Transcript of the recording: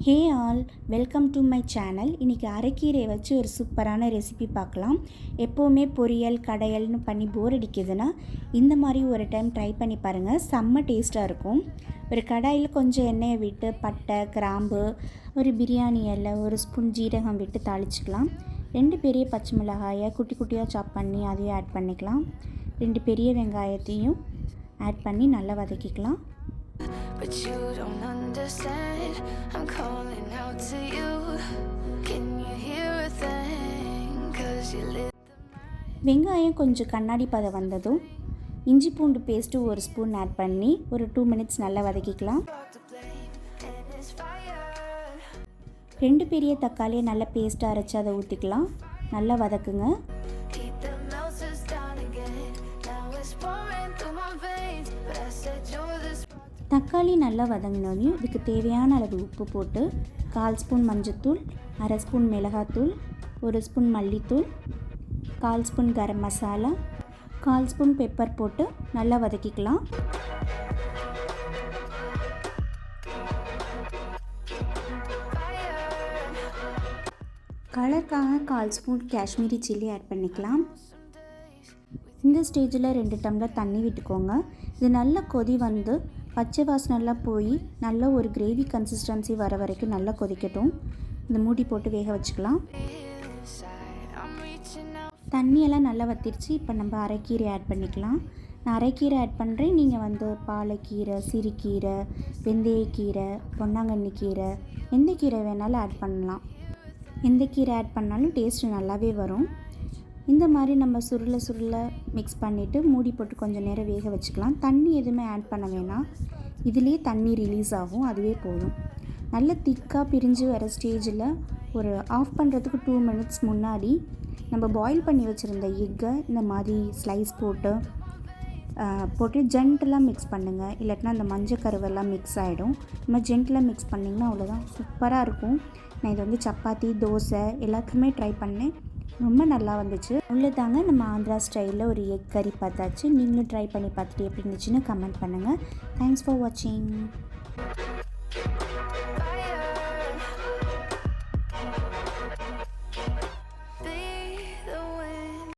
Hey all, welcome to my channel. இன்றைக்கி அரைக்கீரையை வச்சு ஒரு சூப்பரான ரெசிபி பார்க்கலாம். எப்போவுமே பொரியல் கடையல்னு பண்ணி போர் அடிக்குதுன்னா இந்த மாதிரி ஒரு டைம் ட்ரை பண்ணி பாருங்கள். செம்ம டேஸ்ட்டாக இருக்கும். ஒரு கடாயில் கொஞ்சம் எண்ணெயை விட்டு பட்டை கிராம்பு ஒரு பிரியாணி இலை ஒரு ஸ்பூன் ஜீரகம் விட்டு தாளிச்சிக்கலாம். 2 பெரிய பச்சை மிளகாயை குட்டி குட்டியாக சாப் பண்ணி அதையும் ஆட் பண்ணிக்கலாம். 2 பெரிய வெங்காயத்தையும் ஆட் பண்ணி நல்லா வதக்கிக்கலாம். But you don't understand. I'm calling out to you. Can you hear a thing? 'Cause you lit வெங்காயம் கொஞ்சம் கண்ணாடி பதம் வந்ததும் இஞ்சி பூண்டு பேஸ்ட்டு ஒரு ஸ்பூன் ஆட் பண்ணி ஒரு 2 மினிட்ஸ் நல்லா வதக்கிக்கலாம். the blame and it's fire. 2 பெரிய தக்காளியை நல்லா பேஸ்ட்டாக அரைச்சி அதை ஊற்றிக்கலாம். நல்லா வதக்குங்க. Heat the melters down again. Now it's pouring through my veins. But I said you're the தக்காளி நல்லா வதங்கினோடையும் இதுக்கு தேவையான அளவு உப்பு போட்டு 1/4 ஸ்பூன் மஞ்சத்தூள், 1/2 ஸ்பூன் மிளகாத்தூள், 1 ஸ்பூன் மல்லித்தூள், 1/4 spoon garam masala, 1/4 spoon pepper போட்டு நல்லா வதக்கிக்கலாம். கலருக்காக 1/4 ஸ்பூன் காஷ்மீரி சில்லி ஆட் பண்ணிக்கலாம். இந்த ஸ்டேஜில் 2 டம்ளர் தண்ணி விட்டுக்கோங்க. இது நல்லா கொதி வந்து பச்சை வாசனைலாம் போய் நல்ல ஒரு கிரேவி கன்சிஸ்டன்சி வர வரைக்கும் நல்லா கொதிக்கட்டும். இந்த மூடி போட்டு வேக வச்சுக்கலாம். தண்ணியெல்லாம் நல்லா வத்திருச்சு. இப்போ நம்ம அரைக்கீரை ஆட் பண்ணிக்கலாம். நான் அரைக்கீரை ஆட் பண்ணுறேன். நீங்கள் வந்து பாலக்கீரை, சிறுகீரை, வெந்தயக்கீரை, பொன்னாங்கண்ணி கீரை எந்த கீரை வேணாலும் ஆட் பண்ணலாம். எந்த கீரை ஆட் பண்ணாலும் டேஸ்ட்டு நல்லாவே வரும். இந்த மாதிரி நம்ம சுருளை மிக்ஸ் பண்ணிவிட்டு மூடி போட்டு கொஞ்சம் நேரம் வேக வச்சுக்கலாம். தண்ணி எதுவுமே ஆட் பண்ண வேணாம். இதுலேயே தண்ணி ரிலீஸ் ஆகும், அதுவே போதும். நல்ல திக்காக பிரிஞ்சு வர ஸ்டேஜில் ஒரு ஆஃப் பண்ணுறதுக்கு 2 மினிட்ஸ் முன்னாடி நம்ம பாயில் பண்ணி வச்சுருந்த எக்கை இந்த மாதிரி ஸ்லைஸ் போட்டு ஜென்டலாக மிக்ஸ் பண்ணுங்கள். இல்லாட்டினா அந்த மஞ்சள் கருவெல்லாம் மிக்ஸ் ஆகிடும். நம்ம ஜென்டலாக மிக்ஸ் பண்ணிங்கன்னா அவ்வளோதான், சூப்பராக இருக்கும். நான் இதை வந்து சப்பாத்தி தோசை எல்லாத்துக்குமே ட்ரை பண்ணேன். ரொம்ப நல்லா வந்துச்சு. அவ்வளோதாங்க, நம்ம ஆந்திரா ஸ்டைலில் ஒரு எக் கறி பார்த்தாச்சு. நீங்களும் ட்ரை பண்ணி பார்த்துட்டு எப்படி இருந்துச்சுன்னு கமெண்ட் பண்ணுங்கள். தேங்க்ஸ் ஃபார் வாட்சிங்.